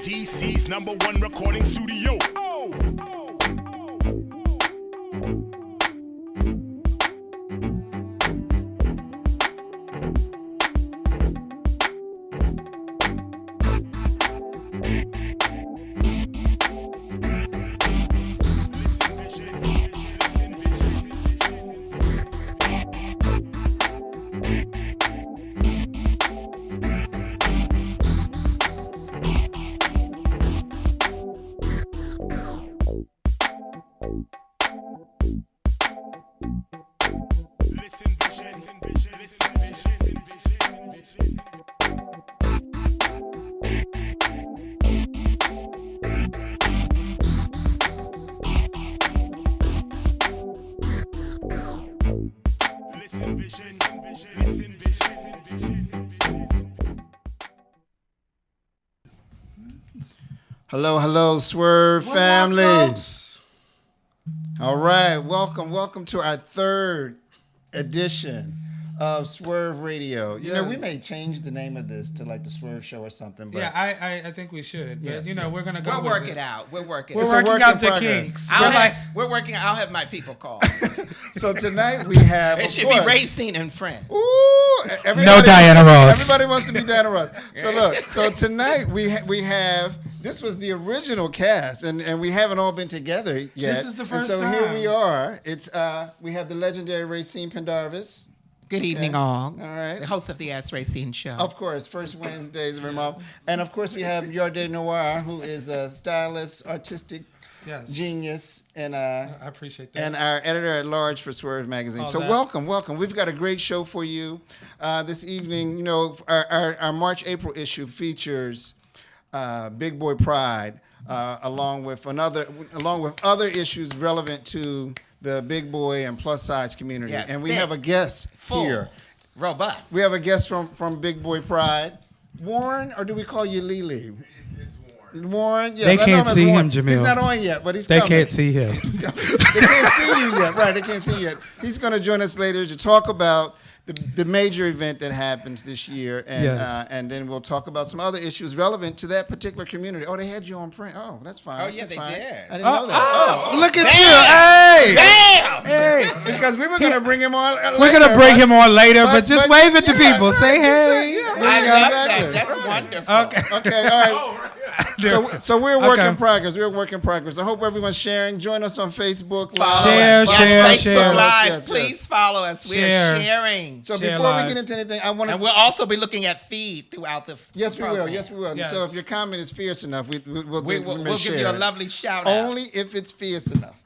DC's #1 recording studio. Hello, Swerv family. All right, welcome to our third edition of Swerv Radio. You know, we may change the name of this to like the Swerv Show or something. But yeah, I think we should. But we're gonna go. We'll work it out. We're working out the kinks. We're working. I'll have my people call. So tonight we have. It should be Racine and Friend. Ooh, no Diana Ross. Everybody wants to be Diana Ross. So look. So tonight we have. This was the original cast, and we haven't all been together yet. This is the first time. So here we are. It's we have the legendary Racine Pendarvis. Good evening, all. All right. The host of the Ask Racine show. Of course, first Wednesdays of every month. And of course, we have Yarde Noir, who is a stylist, artistic genius, and I appreciate that. And our editor at large for Swerve Magazine. So welcome. We've got a great show for you this evening. You know, our March-April issue features Big Boy Pride, along with other issues relevant to the big boy and plus size community. Yes, and we have a guest here. Robust. We have a guest from Big Boy Pride. Warren, or do we call you Lily? It's Warren. Warren? Yeah, they can't see Warren. him, Jamil. He's not on yet, but he's they coming. Can't see him. They can't see you yet. Right, they can't see you yet. He's going to join us later to talk about the major event that happens this year, and then we'll talk about some other issues relevant to that particular community. Oh, they had you on print. Oh, that's fine. Oh, yeah, that's they fine. did. I didn't know that. Oh, look at you. Hey! Bam! Hey! Because we were going to bring him on later. We're going to bring him on later, but just wave at the people. Say hey. I love that. That's wonderful. Okay, all right. So we're a work in progress. We're a work in progress. I hope everyone's sharing. Join us on Facebook. Share. Facebook Live. Yes. Please follow us. We are sharing. So before we get into anything, I want to. And we'll also be looking at feed throughout the. Yes, we will. Yes, we will. Yes. So if your comment is fierce enough, we'll give you a lovely shout out. Only if it's fierce enough.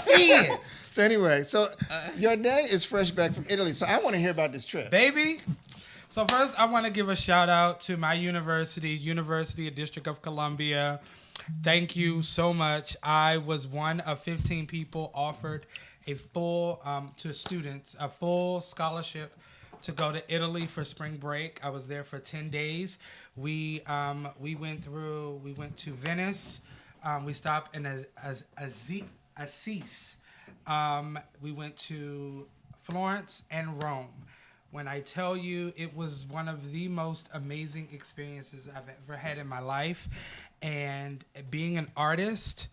Fierce. So anyway, your day is fresh back from Italy. So I want to hear about this trip, baby. So first, I want to give a shout out to my University of District of Columbia. Thank you so much. I was one of 15 people offered a full to students a full scholarship to go to Italy for spring break. I was there for 10 days. We went to Venice. We stopped in Assisi. We went to Florence and Rome. When I tell you, it was one of the most amazing experiences I've ever had in my life. And being an artist,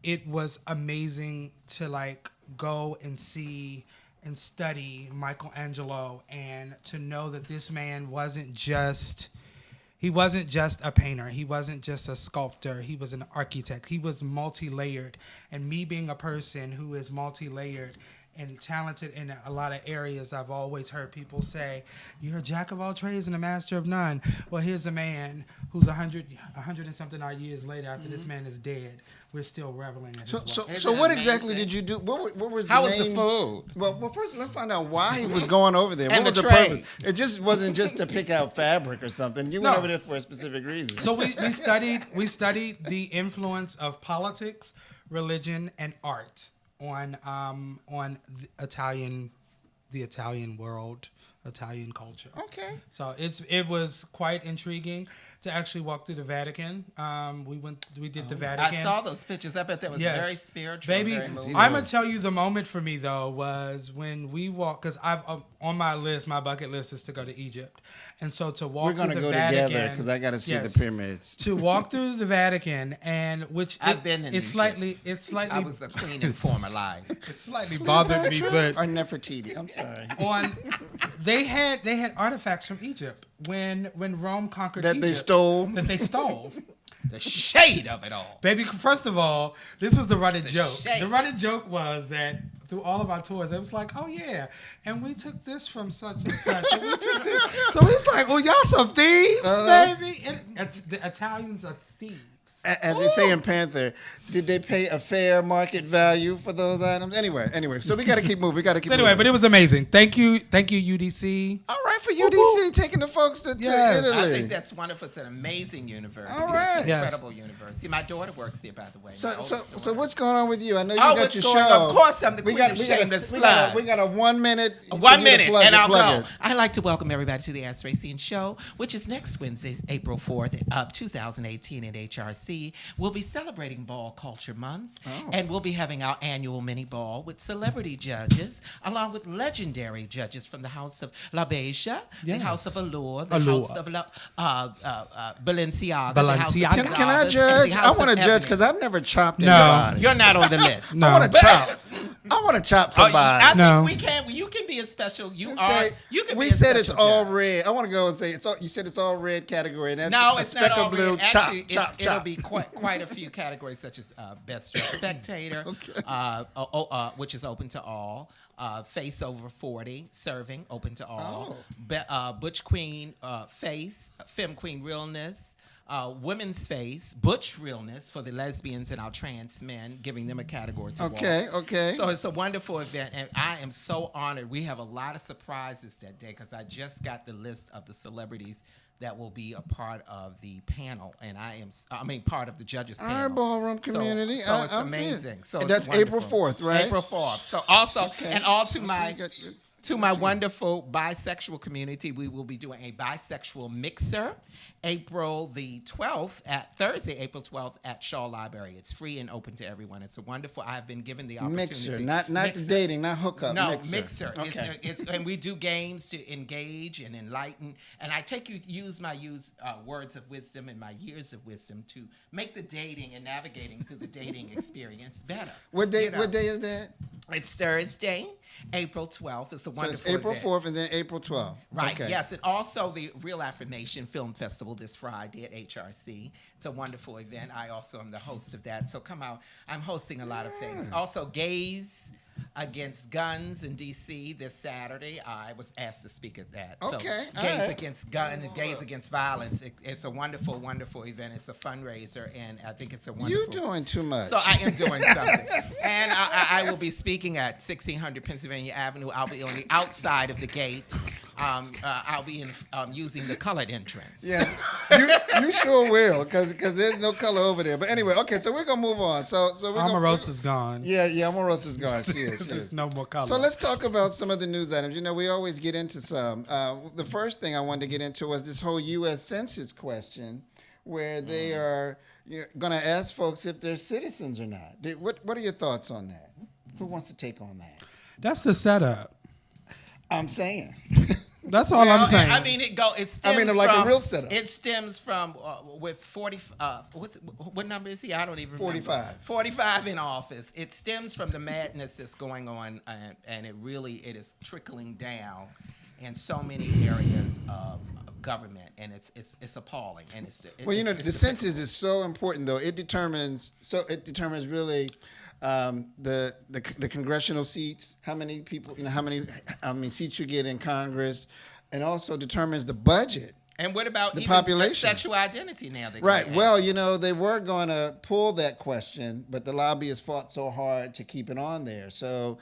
it was amazing to go and see and study Michelangelo, and to know that this man wasn't just a painter. He wasn't just a sculptor. He was an architect. He was multi-layered. And me being a person who is multi-layered and talented in a lot of areas, I've always heard people say, you're a jack of all trades and a master of none. Well, here's a man who's 100 and something odd years later, after this man is dead, we're still reveling at his work. So what exactly did you do? What was the How name? was the food? Well, first let's find out why he was going over there. And what was the the trade. purpose? It just wasn't just to pick out fabric or something. You went over there for a specific reason. So we studied the influence of politics, religion, and art on the Italian world, Italian culture. Okay. So it was quite intriguing to actually walk through the Vatican. We did the Vatican. I saw those pictures. I bet that was very spiritual. Baby, very moving. I'm gonna tell you the moment for me though was when we walked, because I've on my list, my bucket list is to go to Egypt, and so to walk through the Vatican. We're gonna go together because I got to see the pyramids. To walk through the Vatican, and I've been in it's slightly. I was a queen in former life. It slightly bothered me, but or Nefertiti. I'm sorry. They had artifacts from Egypt when Rome conquered Egypt. That they stole. The shade of it all. Baby, first of all, this is the running joke. The running joke was that through all of our tours, it was like, oh yeah, and we took this from such and such, and we took this. So we was like, well, y'all some thieves, baby. And the Italians are thieves. As they say in Panther, did they pay a fair market value for those items? Anyway, so we got to keep moving. Moving. But it was amazing. Thank you, UDC. All right, for UDC taking the folks to Italy. I think that's wonderful. It's an amazing university. All right, it's an incredible university. My daughter works there, by the way. So what's going on with you? I know you got your show. Of course, I'm the queen of shameless plug. We got a 1 minute. 1 minute, and I'll go. I'd like to welcome everybody to the Ask Racine Show, which is next Wednesday, April 4th of 2018 at HRC. We'll be celebrating Ball Culture Month, and we'll be having our annual mini ball with celebrity judges, along with legendary judges from the House of La Beja, the House of Allure, the House of Balenciaga. Can I judge? I want to judge because I've never chopped anybody. You're not on the list. No. I want to chop somebody. I think we can. You can be a special. You can. We said it's all red. I want to go and say it's all. You said it's all red category. And that's no, a it's speck not all of blue. red. Actually, chop. It'll be quite a few categories, such as best spectator, which is open to all. Face over 40, serving, open to all. Butch Queen face, Femme Queen realness. Women's face, butch realness for the lesbians and our trans men, giving them a category to walk. Okay. So it's a wonderful event, and I am so honored. We have a lot of surprises that day because I just got the list of the celebrities that will be a part of the panel, and part of the judges panel. Our ballroom community. So it's amazing. So that's April 4th, right? April 4th. So also, and all to my wonderful bisexual community, we will be doing a bisexual mixer April the 12th Thursday, April 12th at Shaw Library. It's free and open to everyone. It's a wonderful. I have been given the opportunity. Mixer, not the dating, not hookup. No, mixer. Okay. And we do games to engage and enlighten. And I use my words of wisdom and my years of wisdom to make the dating and navigating through the dating experience better. What day is that? It's Thursday, April 12th. It's a wonderful event. April 4th and then April 12th. Right, yes. And also the Real Affirmation Film Festival this Friday at HRC. It's a wonderful event. I also am the host of that. So come out. I'm hosting a lot of things. Also, Gays Against Guns in D.C. this Saturday. I was asked to speak at that. Okay. So Gays Against Guns and Gays Against Violence. It's a wonderful, wonderful event. It's a fundraiser, and I think it's a wonderful... You're doing too much. So I am doing something. And I will be speaking at 1600 Pennsylvania Avenue. I'll be on the outside of the gate. I'll be using the colored entrance. Yes, you sure will, because there's no color over there. But anyway, okay, so we're gonna move on. So Omarosa's gone. Yeah, Omarosa's gone. She is. There's no more color. So let's talk about some of the news items. You know, we always get into some. The first thing I wanted to get into was this whole U.S. Census question, where they are going to ask folks if they're citizens or not. What are your thoughts on that? Who wants to take on that? That's the setup. I'm saying. That's all I'm saying. I mean, a real setup. It stems from with 40. What number is he? I don't even remember. 45. 45 in office. It stems from the madness that's going on, and it is trickling down in so many areas of government, and it's appalling. And the census is so important, though. It determines really. The congressional seats, how many people, how many seats you get in Congress, and also determines the budget. And what about the even population? Sexual identity now? Right. Well, they were going to pull that question, but the lobbyists fought so hard to keep it on there. So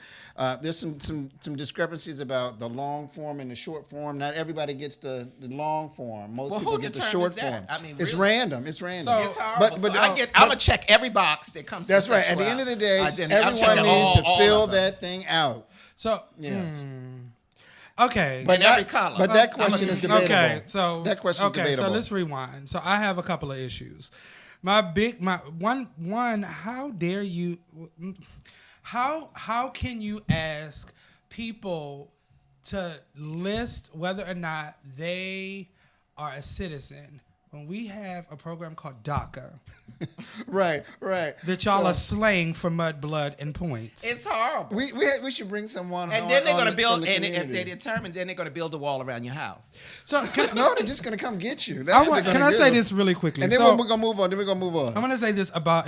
there's some discrepancies about the long form and the short form. Not everybody gets the long form. Most people get the short form. I mean, it's random. It's random. So, it's horrible. I'm gonna check every box that comes. That's to right. At the end of the day, identity. everyone needs to fill that thing out. So yes. Okay. in every color. But that question is debatable. Okay, so that question is debatable. So let's rewind. So I have a couple of issues. My one. How dare you? How can you ask people to list whether or not they are a citizen when we have a program called DACA? Right. That y'all are slaying for mud, blood, and points. It's horrible. We should bring someone. And then they're going to build, and if they determine, then they're going to build a wall around your house. So no, they're just going to come get you. Can I say this really quickly? And then we're going to move on. I'm going to say this about,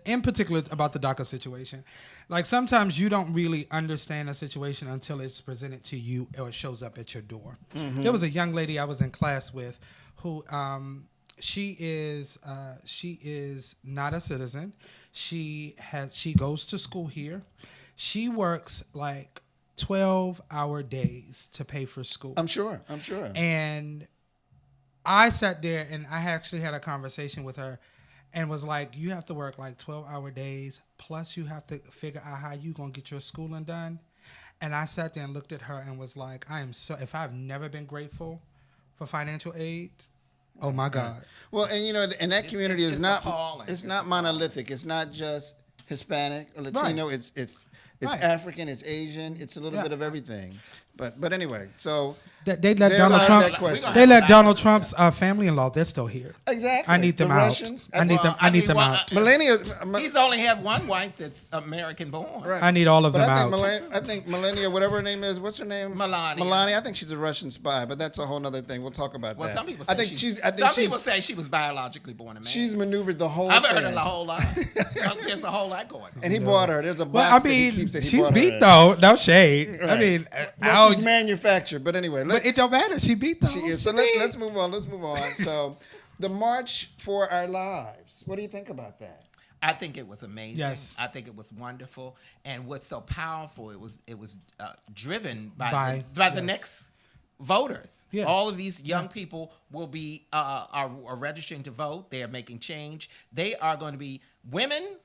in particular, about the DACA situation. Like sometimes you don't really understand a situation until it's presented to you or it shows up at your door. Mm-hmm. There was a young lady I was in class with who she is not a citizen. She goes to school here. She works like 12-hour days to pay for school. I'm sure. And I sat there and I actually had a conversation with her and was like, you have to work like 12-hour days, plus you have to figure out how you going to get your schooling done. And I sat there and looked at her and was like, if I've never been grateful for financial aid, oh my God. Well, and and that community is not monolithic. It's not just Hispanic or Latino. Right. It's right. African, it's Asian, it's a little bit of everything. But anyway, so they let Donald Trump. They let Donald Trump's family-in-law. They're still here. Exactly. I need them out. Russians, I need them out. Melania. He's only have one wife that's American-born. Right. I need all of them out. I think Melania, whatever her name is, what's her name? Melania. I think she's a Russian spy, but that's a whole other thing. We'll talk about that. Well, some people say people say she was biologically born a man. She's maneuvered the whole. I've heard a whole lot. There's a whole lot going on. And he bought her. There's a box that he keeps that he she's bought beat her though. No shade. Right. I mean, she's manufactured. But anyway, but it don't matter. She beat though. She is. So let's move on. So, the March for Our Lives. What do you think about that? I think it was amazing. Yes. I think it was wonderful. And what's so powerful, it was driven by the next voters. Yeah. All of these young people will be are registering to vote. They are making change. They are going to be women.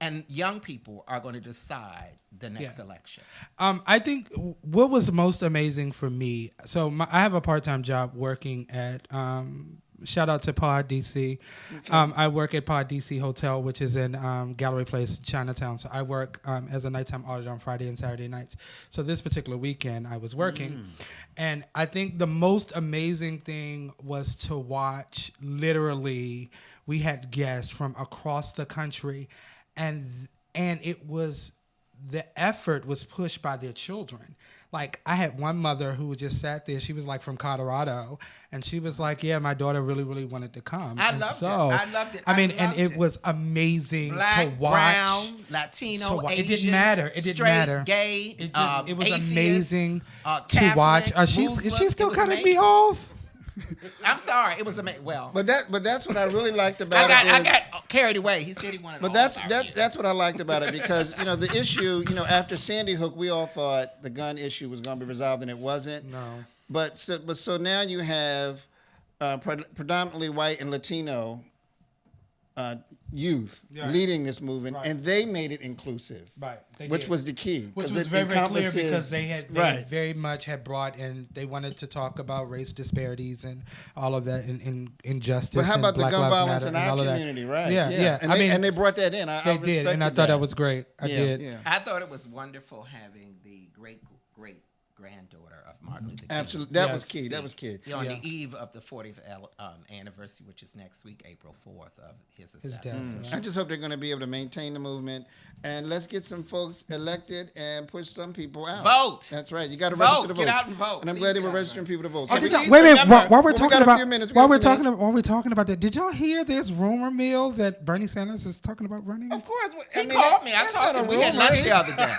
And young people are going to decide the next election. I think what was most amazing for me, I have a part-time job working at, shout out to Pod DC. Okay. I work at Pod DC Hotel, which is in Gallery Place, Chinatown. So I work as a nighttime auditor on Friday and Saturday nights. So this particular weekend I was working. And I think the most amazing thing was to watch, literally, we had guests from across the country. And it was, the effort was pushed by their children. Like I had one mother who just sat there. She was like from Colorado, and she was like, "Yeah, my daughter really, really wanted to come." I loved it. I mean, it was amazing Black, to watch. Brown, Latino, Asian, it didn't matter. It didn't matter. Gay. It was atheist, amazing Catholic, to watch. Is she still cutting me off? I'm sorry. It was amazing. Well, but that's what I really liked about it. I got carried away. He said he wanted. But that's what I liked about it, because the issue, after Sandy Hook, we all thought the gun issue was going to be resolved, and it wasn't. No. But now you have predominantly white and Latino youth leading this movement, and they made it inclusive, right? Which was the key, which was very, very clear, because they very much had brought in. They wanted to talk about race disparities and all of that, and injustice. But how about the gun violence in our community, right? Yeah. And they brought that in. They did, and I thought that was great. I did. Yeah. I thought it was wonderful having the great granddaughter of Martin Luther King. Absolutely, that was key. That was key. On the eve of the 40th anniversary, which is next week, April 4th, of his assassination. I just hope they're going to be able to maintain the movement, and let's get some folks elected and push some people out. Vote. That's right. You got to register to vote. Get out and vote. And I'm glad they were registering people to vote. So wait a minute. While we're talking about that, did y'all hear this rumor mill that Bernie Sanders is talking about running? Of course. He called me. I talked to him. We had lunch the other day.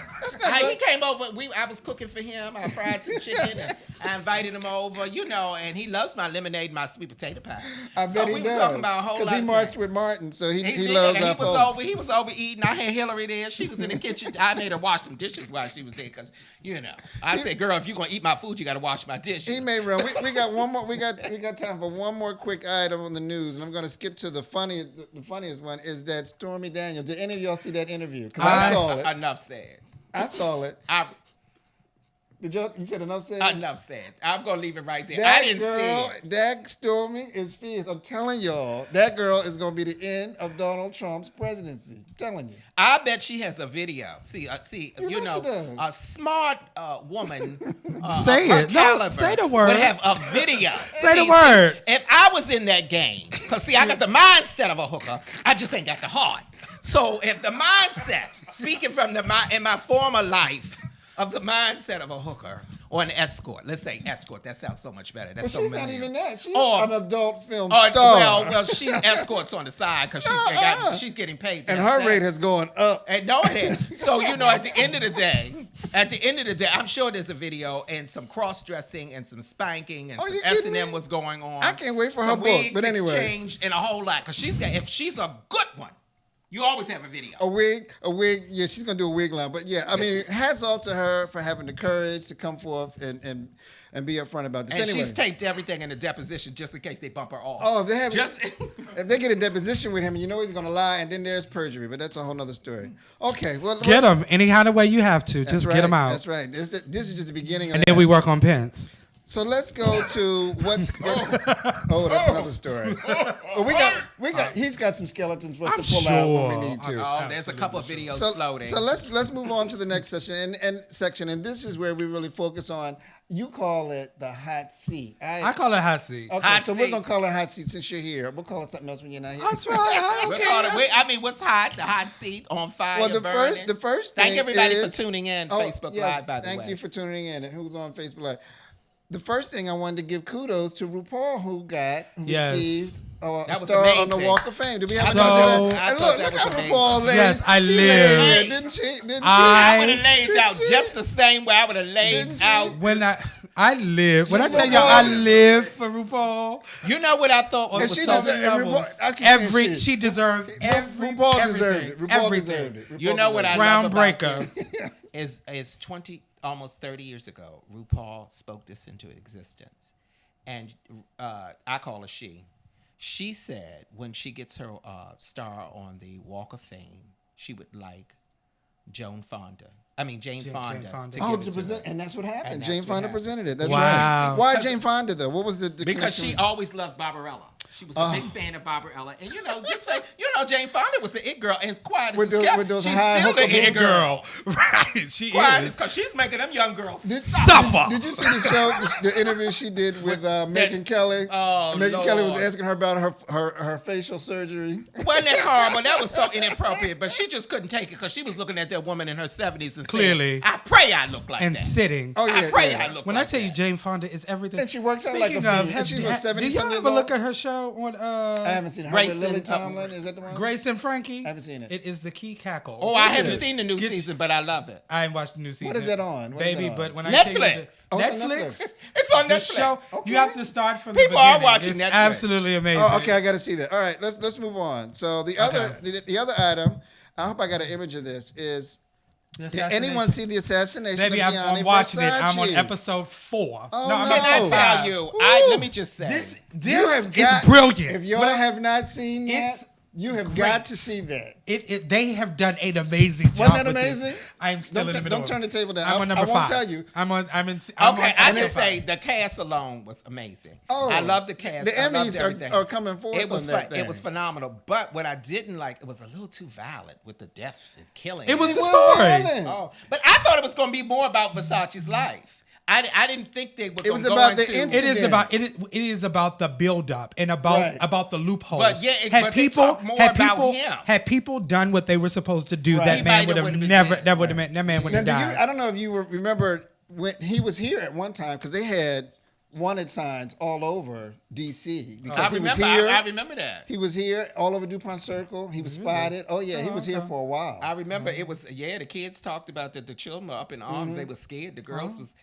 He came over. I was cooking for him. I fried some chicken, and I invited him over, and he loves my lemonade and my sweet potato pie. I bet he does. We were talking about a whole lot. Because he marched with Martin, so he loves our folks. He was over eating. I had Hillary there. She was in the kitchen. I made her wash some dishes while she was there, because I said, "Girl, if you're gonna eat my food, you got to wash my dishes." He may run. We got one more. We got time for one more quick item on the news, and I'm going to skip to the funniest one. Is that Stormy Daniels? Did any of y'all see that interview? Because I saw it. Enough said. I saw it. You said enough said? Enough said. I'm going to leave it right there. That I didn't girl, see it. that storming is fierce. I'm telling y'all, that girl is going to be the end of Donald Trump's presidency. I'm telling you. I bet she has a video. See, You know she does. a smart woman. Say her it. No, caliber say the word. Would have a video. Say the word. If I was in that game, because see, I got the mindset of a hooker. I just ain't got the heart. So if the mindset, speaking from in my former life, of the mindset of a hooker or an escort, let's say escort. That sounds so much better. That's But so she's not millennial. even that. She's Or- an adult film Or, star. well, she escorts on the side because she's getting paid. To and have her sex. rate has gone up. And no, it is. So, at the end of the day, I'm sure there's a video and some cross-dressing and some spanking and Oh, some you kidding me? S&M was going on. I can't wait for her Some book, wigs but anyway. exchanged and a whole lot. Because if she's a good one, you always have a video. A wig. Yeah, she's gonna do a wig line. But yeah, I mean, hats off to her for having the courage to come forth and be upfront about this. And anyway, she's taped everything in the deposition just in case they bump her off. Oh, if they have Just if they get a deposition with him, you know he's gonna lie, and then there's perjury. But that's a whole nother story. Okay, well, Get them any kind of way you have to. that's Just right, get them out. That's right. This is just the beginning of And that. then we work on pens. So let's go to what's oh, that's another story. But we got he's got some skeletons for us I'm to pull out when we sure. need to. oh, there's a couple of videos floating. So let's move on to the next session and this is where we really focus on. You call it the hot seat. I call it hot seat. Okay, Hot so we're seat. gonna call it hot seat since you're here. We'll call it something else when you're not here. That's fine. I don't We'll care. call it, what's hot? The hot seat on fire. Well, burning. the first Thank thing everybody is- for tuning in. Oh, Facebook yes, Live, by the way. Thank you for tuning in. Who's on Facebook Live? The first thing I wanted to give kudos to RuPaul, who Yes. received a That was star on the amazing. Walk of Fame. Did we have So- to do I that? And thought look that was how amazing. RuPaul laid. Yes, I She live. laid there, didn't she? Didn't I I- would have laid out just the same way I would have laid Didn't she? out. When I live. When I She tell y'all I RuPaul. live for RuPaul. You know what I thought And was she so deserved- and levels. RuPaul- I keep saying Every she. she deserved every RuPaul everything, deserved it. RuPaul everything. deserved it. You RuPaul know what deserved I it. love about Groundbreaker. this is 20, almost 30 years ago, RuPaul spoke this into existence. And I call her she. She said when she gets her star on the Walk of Fame, she would like Jane Fonda. Jane To Fonda. Oh, give to it present, her. and that's what happened. And Jane that's what Fonda happened. presented it. That's Wow. right. Why Jane Fonda though? What was the Because connection? she always loved Barbarella. She was a big fan of Barbarella. And Jane Fonda was the it girl. And quiet With as those- kept, with those she's high still the hooker it boobs. girl. Right. She Quiet is. because she's making them young girls Suffer. Did you see the show, the interview she did with Megyn Kelly? Oh, Megyn Kelly was Lord. asking her about her facial surgery. Wasn't that horrible? That was so inappropriate. But she just couldn't take it because she was looking at that woman in her 70s and Clearly. saying, I pray I look like And that. sitting. Oh I yeah, pray yeah. I look When like I tell you that. Jane Fonda is everything. And she works out like a Speaking of, fiend. And she was 70 did y'all something ever years look old? at her show on I haven't seen her Grace with Lily and, Tomlin. Is that the one? Grace and Frankie? I haven't seen it. It is the key cackle. Oh, I Is haven't it? seen the new Get- season, but I love it. I ain't watched the new season. What is that on? What is Baby, that on? but when I Netflix. tell you Oh, it's on Netflix, Netflix. It's on the Netflix. show, Okay. you have to start from People the are beginning. watching It's Netflix. absolutely amazing. Oh, okay, I got to see that. All right, let's move on. So the other item, I hope I got an image of this. Is The did anyone see the assassination? Baby, of I'm Gianni watching it. Versace? I'm on episode 4. Oh, I'm no. on Can I episode tell 5. you? Woo. Let me just say. This You have is got- brilliant. If y'all But have not seen that, it's you have great. got to see that. They have done an amazing job. Wasn't that with this. amazing? I'm still in the middle. Don't turn the table down. I'm on I number won't 5. tell you. I'm Okay, on I episode just 5. say the cast alone was amazing. Oh, I love the cast. The I loved Emmys everything. are coming forth It was on that It was thing. phenomenal. But what I didn't like, it was a little too violent with the death and killing. It was It the was story. violent. Oh, but I thought it was going to be more about Versace's life. I didn't think they were It going was to go about the into. incident. It is about the build up and about the loopholes. But yeah, but they talk more about him. Had people done what they were supposed to do, Right. that He man might would have have been never. dead. That would have meant that man would Now, have do you, died. I don't know if you remember when he was here at one time because they had wanted signs all over D.C. because I he remember. was here. I remember that. He was here all over DuPont Circle. He was spotted. Oh yeah, he was here for a while. I remember it was the kids talked about that the children were up in arms. They were scared. The girls was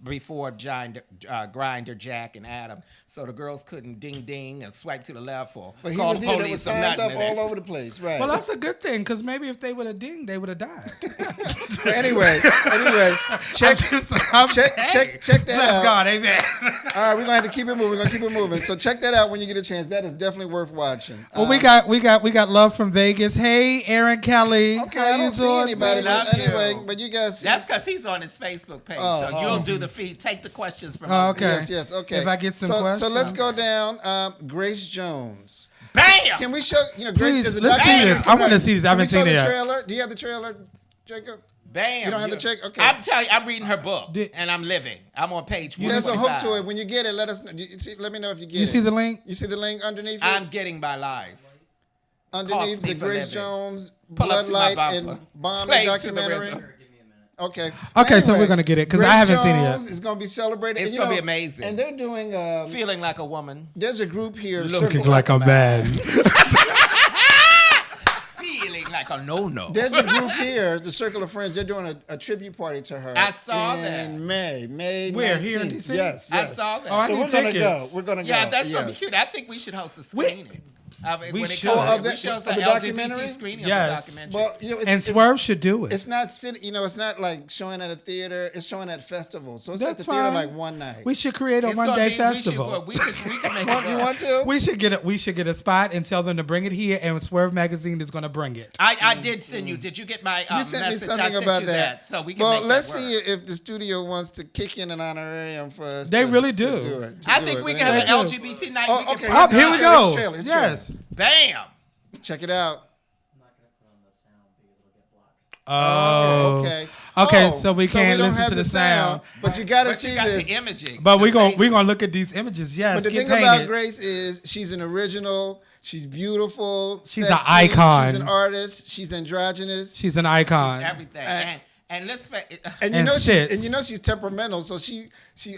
before Grinder, Jack, and Adam. So the girls couldn't ding ding and swipe to the left or But he call was the here. There police was or signs nothing. up all over the place. Right. Well, that's a good thing because maybe if they would have dinged, they would have died. But anyway, check that Bless out. God, amen. All right, we're gonna have to keep it moving. We're gonna keep it moving. So check that out when you get a chance. That is definitely worth watching. Well, we got love from Vegas. Hey, Aaron Kelly. Okay, How I you don't see doing? anybody. Love But anyway, you. but you guys. That's because he's on his Facebook page. So you'll do the feed. Take the questions from Oh, over okay. there. Yes, okay. If I get some so questions. let's go down. Grace Jones. Bam! Can we show? Grace Please, is a let's see documentary this. I coming wanna out. see this. I Can we haven't seen show it the yet. trailer? Do you have the trailer, Jacob? Bam! You don't have the check? Okay. I'm telling you, I'm reading her book, Did- and I'm living. I'm on page There's a 125. hook to it. When you get it, let us know. Let me know if you get it. You see the link? You see the link underneath it? I'm getting my life. Underneath cost me the for Grace living. Jones Pull up to my Bloodlight bumper. and Bomb Slave to the documentary. rhythm. Okay. Okay, so we're gonna get it, 'cause I Grace haven't seen it yet. Jones is gonna be celebrated. It's And, gonna be amazing. And they're doing. Feeling like a woman. There's a group here. Looking Circle- like a man. Feeling like a no-no. There's a group here, the Circle of Friends. They're doing a tribute party to her. I saw in that. May Where, 19th. here in DC? Yes, I yes. saw that. Oh, I So need we're gonna tickets. go. We're gonna go. Yeah, that's gonna be Yes. cute. I think we should host a screening. We when it should. comes Oh, to- of the- we should host of an the documentary? LGBT screening Yes. of the documentary. Well, And Swerve should do it. It's not it's not like showing at a theater. It's showing at festivals. So it's That's at the theater fine. like one night. We should create a It's one gonna day be- festival. We can make it You work. want to? We should get a spot and tell them to bring it here, and Swerve Magazine is going to bring it. I did send you. Did you get my You sent me message? something I sent about you that. So we can Well, make let's that see work. if the studio wants to kick in an honorarium for us. They to- really to do. it, to I do think it. we But can have an anyway. LGBT night. Oh, We can okay. put- Up, here we go. It's trailer, it's Yes. Bam. Check it out. Oh. Okay. Okay, Oh, so we can't don't listen have to the sound. But you got to But see you got this. the imaging. But The we're face. gonna look at these images. Yes, But the get thing about painted. Grace is she's an original. She's beautiful. She's sexy, an icon. She's an artist. She's androgynous. She's an icon. everything. And let's And you and know sits. she's temperamental. So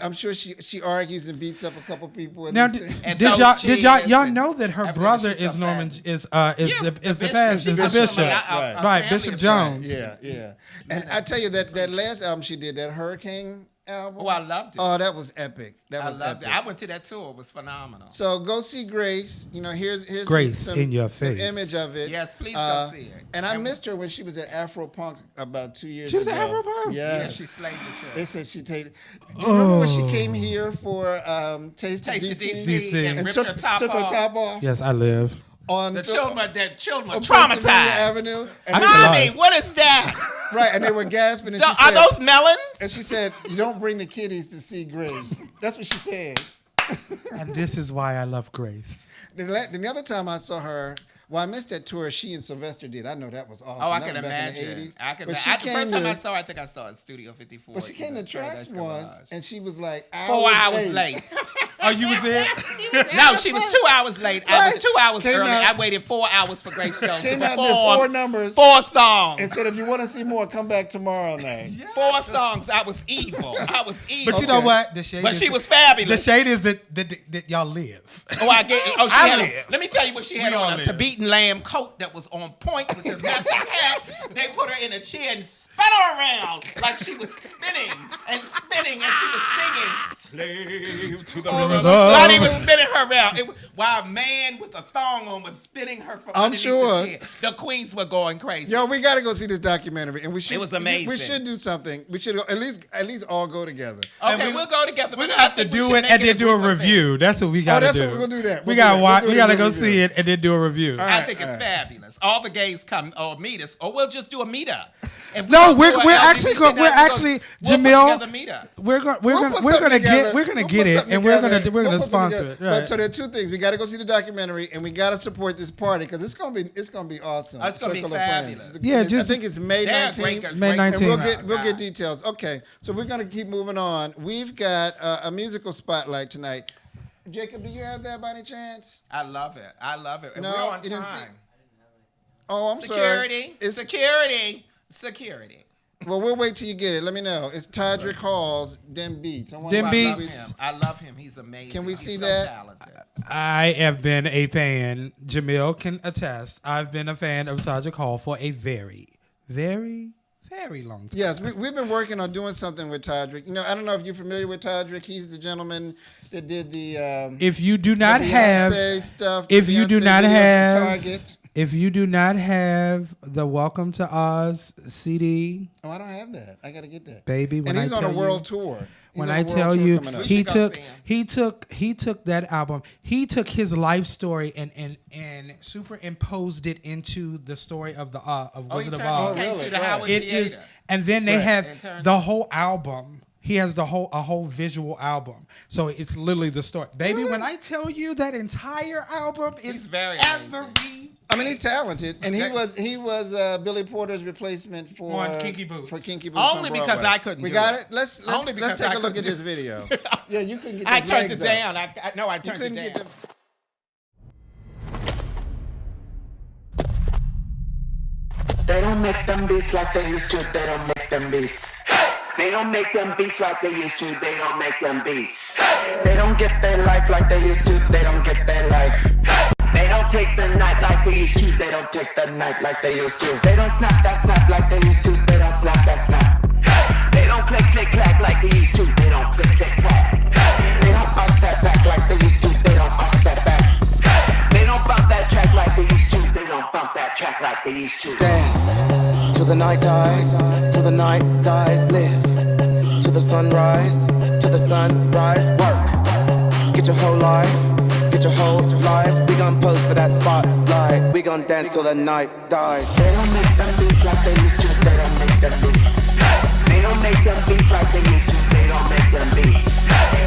I'm sure she argues and beats up a couple people. And Now, these did things. And y'all those did y'all cheers y'all and know that her everything, brother she's is so Norman fat. is the bishop. pastor, is the bishop, right? Bishop Jones. Yeah. And I tell you that last album she did, that Hurricane album. Oh, I loved it. Oh, that was epic. That I was loved epic. it. I went to that tour. It was phenomenal. So go see Grace. Here's Grace some, in your some face. image of it. Yes, please go see it. And I missed her when she was at Afro Punk about 2 years She was ago. at Afro Punk? Yes. Yeah, she slayed the church. They said she take. Do you remember when she came here for Taste of Taste of DC? DC. and And ripped took, her top took off. her top off Yes, I live. on The Phil- children were on traumatized. Pennsylvania Avenue. And I they used to said- Mommy, what is that? right, and they were gasping. And she Are said, those melons? And she said, "You don't bring the kiddies to see Grace." That's what she said. And this is why I love Grace. The other time I saw her, well, I missed that tour she and Sylvester did. I know that was awesome. Oh, I That can was back in the imagine. 80s. I can But imagine. she The first came time I to- saw her, I think I saw it at Studio 54. But she came to Paradise tracks once, Garage. and she was like 4 hours late. Oh, you was there? No, she was 2 hours late. I was Right. 2 hours Came early. out- I waited 4 hours for Grace Jones to Came out, did perform 4 numbers, 4 songs. and said, "If you want to see more, come back tomorrow night." 4 songs. I was evil. I was evil. But you know what? The shade. But is, she was The fabulous. shade is that y'all live. Oh, I get it. Oh, she I had live. let me tell you what she had We all on. A live. Tibetan lamb coat that was on point with the matching hat. They put her in a chair and spun her around like she was spinning, and she was singing "Slave to the Rhythm." While he was spinning her around, while a man with a thong on was spinning her from I'm underneath sure. the chair. The queens were going crazy. Yo, we got to go see this documentary, and we should. It was amazing. We should do something. We should at least all go together. Okay, we'll go together. We're but gonna I have to think we do should it make and then a do a group affair. review. That's what we gotta that's do. what we're gonna do that. We We'll gotta do that. watch. We'll do We gotta a go review. see it and then do a review. I think it's fabulous. All the gays come or meet us, or we'll just do a meetup. If we No, don't we're do a actually LGBT go- we're night, actually- we'll Jamil- put together meetup. We're We'll put gonna something together. get it and we're gonna sponsor it. But Right. so there are 2 things. We got to go see the documentary, and we got to support this party because it's gonna be awesome. Oh, it's gonna be Circle of Friends. fabulous. Yeah, I just- think it's May They're a 19th. great- May great 19th. And crowd, we'll get guys. details. Okay, so we're gonna keep moving on. We've got a musical spotlight tonight. Jacob, do you have that by any chance? I love it. I love it. And No, we're on you didn't see- time. Oh, I'm Security. sorry. It's, Security. well, we'll wait till you get it. Let me know. It's Todrick Hall's Dem Beats. I wonder Dem if Beats. I love we- him. I love him. He's amazing. Can we He's see so that? Talented. I have been a fan. Jamil can attest. I've been a fan of Todrick Hall for a very, very, very long time. Yes, we've been working on doing something with Todrick. I don't know if you're familiar with Todrick. He's the gentleman that did the If you do not the have, Beyonce stuff. if the you do Beyonce not video for have- Target. If you do not have the Welcome to Oz CD, Oh, I don't have that. I got to get that. baby, when And he's I on tell a you, world tour. He's when on a I world tell tour you, coming up. We he should go took see him. that album. He took his life story and superimposed it into the story of the of Oh, he Wizard of turned. Oz. He came really? to the Right. Howard It Theater. is, and then they Right. have And turned- the whole album. He has a whole visual album, so it's literally the story. Baby, when I tell you that entire album is He's very every I mean, he's talented, and he was Billy Porter's replacement for On Kinky Boots. For Kinky Boots Only on because Broadway. I couldn't We do got it. it. Let's Only because take I a look at couldn't this video. Yeah, you couldn't get. I those turned legs it up. down. I You turned couldn't it get down. They don't make them beats like they used to, they don't make them beats. They don't make them beats like they used to, they don't make them beats. They don't get their life like they used to, they don't get their life. They don't take the night like they used to, they don't take the night like they used to. They don't snap that snap like they used to, they don't snap that snap. They don't click click clack like they used to, they don't click click clack. They don't arch that back like they used to, they don't arch that back. They don't bump that track like they used to, they don't bump that track like they used to. Dance till the night dies, till the night dies, live till the sunrise, work. Get your whole life, get your whole life. We gon' pose for that spotlight, we gon' dance till the night dies. They don't make them beats like they used to, they don't make them beats. They don't make them beats like they used to, they don't make them beats.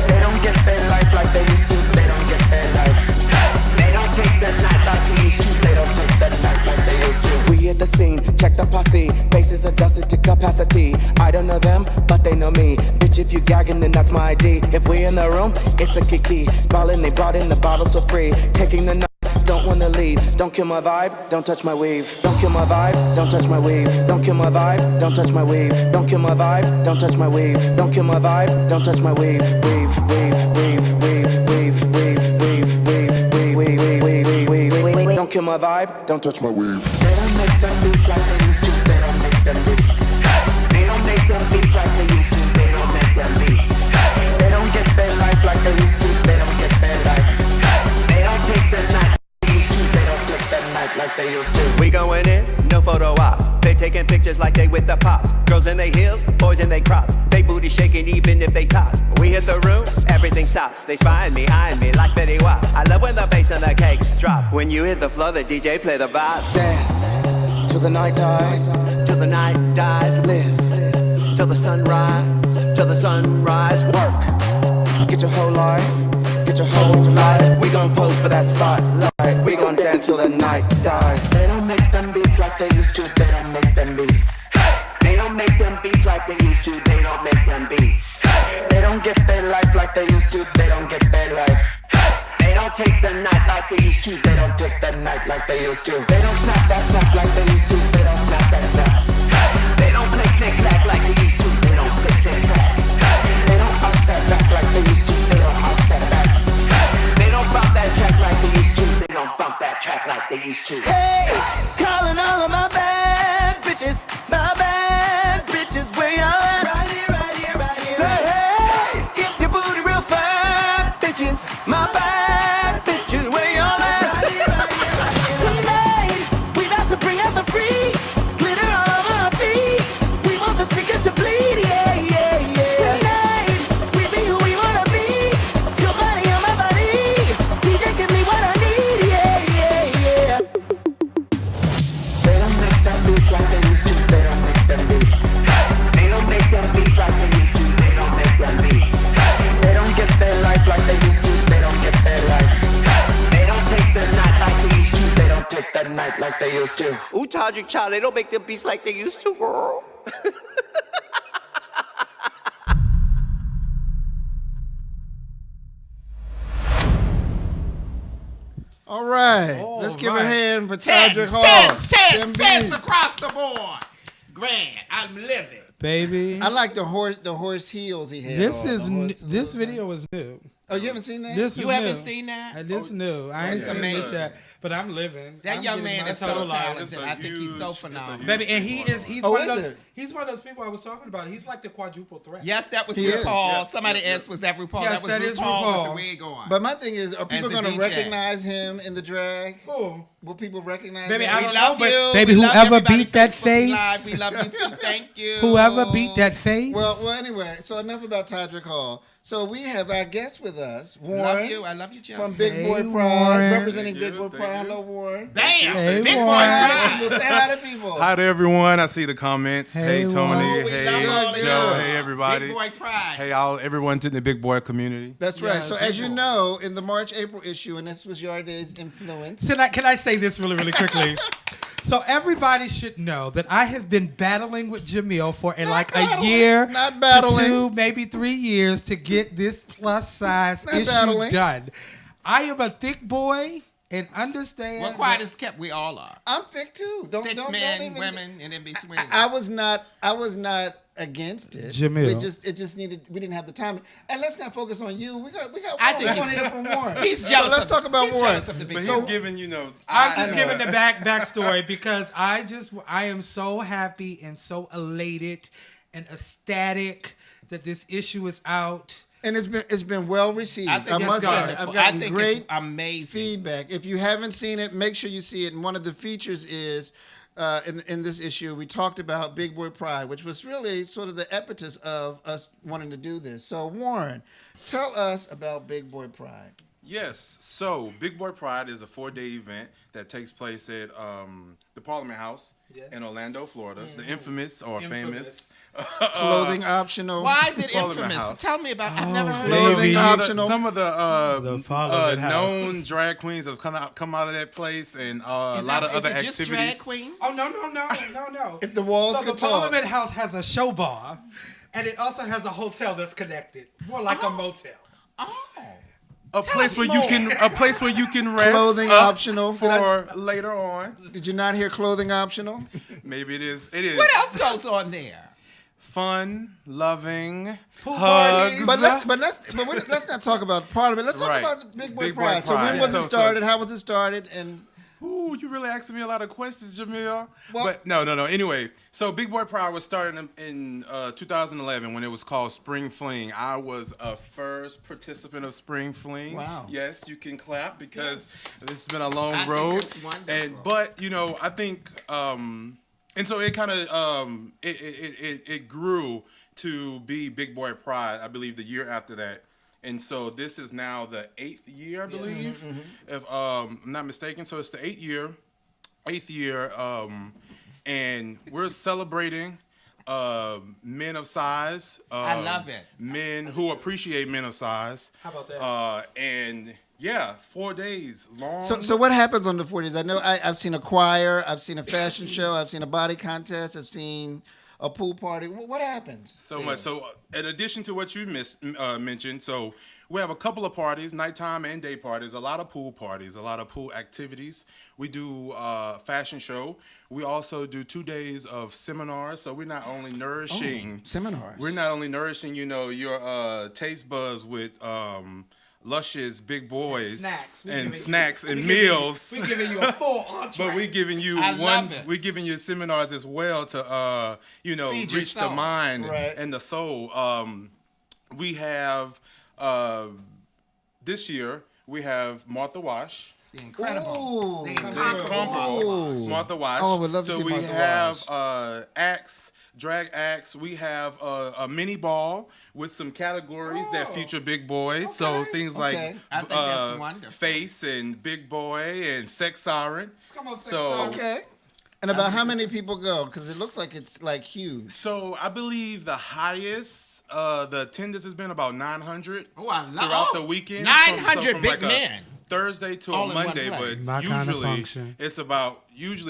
They don't get their life like they used to, they don't get their life. They don't take the night like they used to, they don't take the night like they used to. We hit the scene, check the posse, faces adjusted to capacity. I don't know them, but they know me. Bitch, if you gagging, then that's my ID. If we in the room, it's a kiki. Ballin', they brought in the bottles for free. Taking the night, don't wanna leave. Don't kill my vibe, don't touch my weave. Don't kill my vibe, don't touch my weave. Don't kill my vibe, don't touch my weave. Don't kill my vibe, don't touch my weave. Don't kill my vibe, don't touch my weave. Weave, weave, weave, weave, weave, weave, weave, weave, weave, weave, weave, weave, weave. Don't kill my vibe, don't touch my weave. They don't make them beats like they used to, they don't make them beats. They don't make them beats like they used to, they don't make them beats. They don't get their life like they used to, they don't get their life. They don't take the night like they used to, they don't take the night like they used to. We going in, no photo ops. They taking pictures like they with the pops. Girls in their heels, boys in their crops. They booty shaking even if they tops. We hit the room, everything stops. They spying me, eyeing me like Betty Wap. I love when the bass and the cakes drop. When you hit the floor, the DJ play the vibe. Dance till the night dies, Till the night dies, live till the sunrise, till the sunrise. work. Get your whole life, get your whole life. We gon' pose for that spotlight. We gon' dance till the night dies. They don't make them beats like they used to, they don't make them beats. They don't make them beats like they used to, they don't make them beats. They don't get their life like they used to, they don't get their life. They don't take the night like they used to, they don't take the night like they used to. They don't snap that snap like they used to, they don't snap that snap. They don't click click clack like they used to, they don't click click clack. They don't arch that back like they used to, they don't arch that back. They don't bump that track like they used to, they don't bump that track like they used to. Hey, calling all of my bad bitches, where y'all at? Right here, right here, right here. Say hey, if your booty real fine, bitches, my bad bitches, where y'all at? Right here, right here, right here. Tonight, we about to bring out the freaks, glitter all over our feet. We want the speakers to bleed, yeah, yeah, yeah. Tonight, we be who we wanna be. Your body on my body. DJ, give me what I need, yeah, yeah, yeah. They don't make them beats like they used to, they don't make them beats. They don't make them beats like they used to, they don't make them beats. They don't get their life like they used to, they don't get their life. They don't take the night like they used to, they don't take the night like they used to. Ooh, Todrick Child, they don't make the beats like they used to, girl. All right, All let's give a right. hand for Tens, Todrick Hall. tens Them beats. across the board. Grand, I'm living. baby. I like the horse heels he had. This on, is the horse- this video is new. Oh, you haven't seen that? This You is haven't new. seen that? This new. I ain't It's seen amazing. this yet, but I'm living. That I'm young getting man my is so total life. talented. I think he's so phenomenal. Baby, and he's Oh, one is of those. it? He's one of those people I was talking about. He's like the quadruple threat. Yes, that was He is. RuPaul. Yeah. Somebody asked, was that RuPaul? Yes, that was that is RuPaul RuPaul. with the wig on. But my thing is, are people the going to DJ. recognize him in the drag? Cool. Will people recognize Baby, him? I we don't love know, you. but baby, We love whoever everybody beat that Facebook face, Live. We love you too. Thank you. whoever beat that face. Well, anyway, so enough about Todrick Hall. So we have our guest with us, Warren. Love you. I love you, Joe. From Big Hey, Boy Pride, Warren. representing Thank Big you, Boy thank Pride. you. Hello, Warren. Bam. Hey, Big Say Warren. hi boy. to people. Say hi to people. Hi to everyone. I see the comments. Hey, Hey, Tony. Oh, we hey, love all of Joe. y'all. Hey, everybody. Big Boy Pride. Hey, everyone in the Big Boy community. That's right. Yes, So as you people. know, in the March-April issue, and this was Yarde's influence. Can I say this really, really quickly? So everybody should know that I have been battling with Jamil for a year, Not battling. to 2, maybe 3 years to get this plus size Not issue battling. done. I am a thick boy and understand. Well, quiet as kept. We all are. I'm thick too. Don't Thick don't men, even. women, and in between. I was not against it. Jamil. We just needed. We didn't have the time. And let's not focus on you. We got. I think we want to hear from Warren. He's So jealous. let's of- talk about he's Warren. jealous of the big But boy. he's giving, I'm just know. giving the backstory because I am so happy and so elated and ecstatic that this issue is out. And it's been well received. I think I it's must say, wonderful. I've gotten I think great it's amazing. feedback. If you haven't seen it, make sure you see it. And one of the features is in this issue we talked about Big Boy Pride, which was really sort of the impetus of us wanting to do this. So Warren, tell us about Big Boy Pride. Yes. So, Big Boy Pride is a 4-day event that takes place at the Parliament House in Orlando, Florida. The infamous or famous Clothing optional. Why is it Parliament infamous? House. Tell me about. I've never heard Clothing of it. baby. optional. Some of The Parliament House. known drag queens have come out of that place, and a lot of other Is it just activities. drag queen? Oh no! If the walls So the could talk. Parliament House has a show bar, and it also has a hotel that's connected, more like a motel. Oh. A place where you can rest. Clothing up optional. for later on. Did you not hear clothing optional? Maybe it is. It is What else goes on there? fun, loving, Pool hugs. parties. But let's not talk about Parliament. Let's talk Right. about Big Boy Big Boy Pride. So when Pride. was it So- started? How was it started? And Ooh, you really asking me a lot of questions, Jamil. Well- But no. Anyway, so Big Boy Pride was started in 2011 when it was called Spring Fling. I was a first participant of Spring Fling. Wow. Yes, you can clap because it's been a long I think road. it's wonderful. But I think and so it kind of it grew to be Big Boy Pride. I believe the year after that. And so this is now the 8th year, I believe, if I'm not mistaken. So it's the 8th year, and we're celebrating men of size. I love it. Men who appreciate men of size. How about that? And yeah, 4 days long. so what happens on the 40s? I know I've seen a choir, I've seen a fashion show, I've seen a body contest, I've seen a pool party. What happens? So much. So, in addition to what you mentioned, so we have a couple of parties, nighttime and day parties, a lot of pool parties, a lot of pool activities. We do fashion show. We also do 2 days of seminars. So we're not only nourishing seminars. We're not only nourishing, your taste buds with luscious big boys Snacks. and meals. We're giving you a full entree. But we're giving you I love it. we're giving you seminars as well to Feed your reach the soul. mind Right. and the soul. We have this year we have Martha Wash. The incredible. Ooh. The incomparable. Ooh. Martha Wash. Oh, I would love to so see we Martha have Wash. acts, drag acts. We have a mini ball with some categories that feature big boys. So things like Okay. I think that's wonderful. face and big boy and sex siren. Come on, sex So siren. Okay. And about how many people go? Because it looks like it's like huge. So I believe the highest, the attendance has been about 900 Oh, I love throughout the weekend. 900 from big like a men. Thursday to All a in one Monday, place. but My kind of usually function. it's about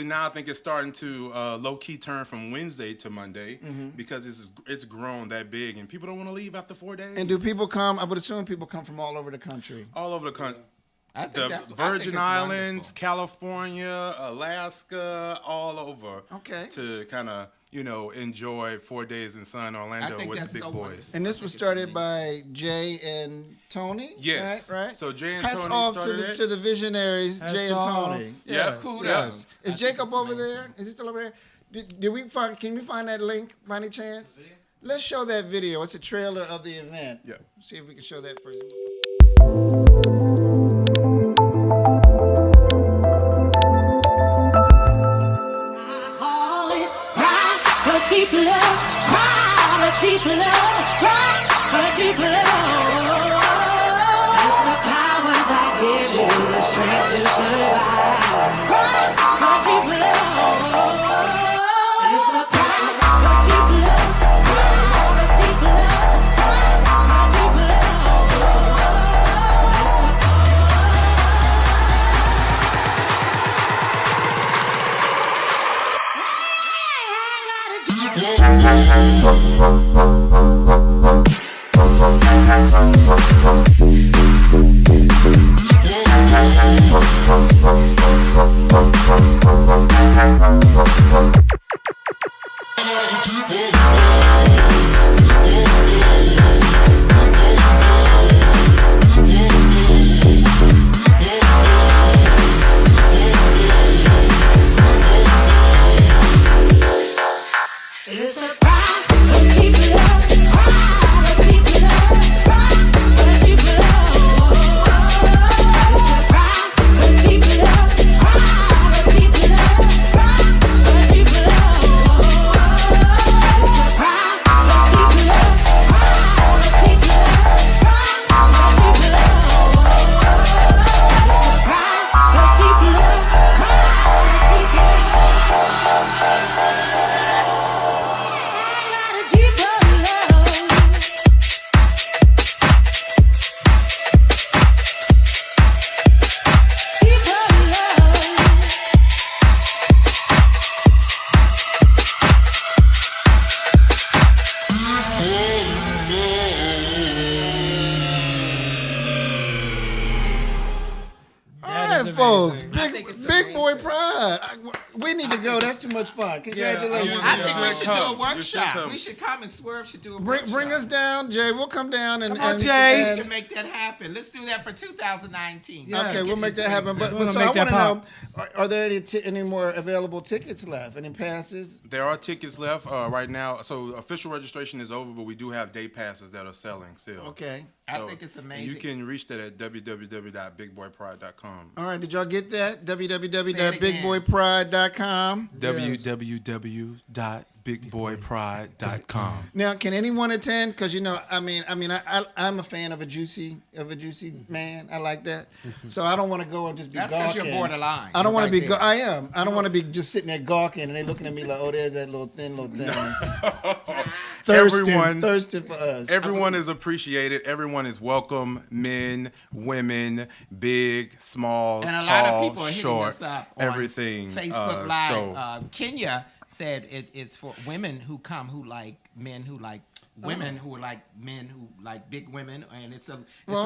now I think it's starting to low key turn from Wednesday to Monday because it's grown that big and people don't want to leave after 4 days. And do people come? I would assume people come from all over the country. all over the country? I think the that's- I think Virgin it's Islands, wonderful. California, Alaska, all over. Okay. To kind of enjoy 4 days in sun Orlando think with that's the big so boys. wonderful. And this was started by Jay and Tony. Yes. Right. So Jay and Hats Tony off started to it. the visionaries, Hats Jay and off. Tony. Yeah, Yes, kudos. yes. I Is think Jacob it's over amazing. there? Is he still over there? Did we find? Can we find that link by any chance? Let's show that video. It's a trailer of the event. Yeah. See if we can show that first. Call it right, a deep love, right, a deep love, right, a deep love. It's the power that gives you the strength to survive. Right, a deep love. It's the power, a deep love, right, a deep love, right, a deep love. It's the It's a pride, a deep love, pride, a deep love, pride, a deep love. It's a pride, a deep love, pride, a deep love, pride, a deep love. It's a pride, a deep love, pride, a deep love, pride, a deep love. It's a pride, a deep love, pride, a deep love. I got a deeper love. Deeper love. All That right, is folks. amazing. I think it's Big boy amazing. pride. We need to go. That's too much fun. Congratulations. I You think we should should come. do a You should workshop. come. We should come and Swerve should do a Bring workshop. us down, Jay. We'll come down and Come on, and- Jay. We and- can make that happen. Let's do that for 2019. Yeah. Okay, we'll make that happen. But, We're gonna so make I that want to pop. know: are there any more available tickets left? Any passes? There are tickets left right now. So official registration is over, but we do have day passes that are selling still. Okay. I So think it's You amazing. can reach that at www.bigboypride.com. All right. Did y'all get that? Say it www.bigboypride.com. www.bigboypride.com. Now, can anyone attend? Because I'm a fan of a juicy man. I like that. So I don't want to go and just be That's because gawking. you're borderline. I don't want to You're be. right there. I am. I don't want to be just sitting there gawking and they looking at me like, oh, there's that little thin thing. Thirsting for us. Everyone is appreciated. Everyone is welcome. Men, women, big, small, And a tall, lot of people are hitting short, us up on everything. Facebook Live. So Kenya said it's for women who come who like men who like women who like men who like big women, and it's a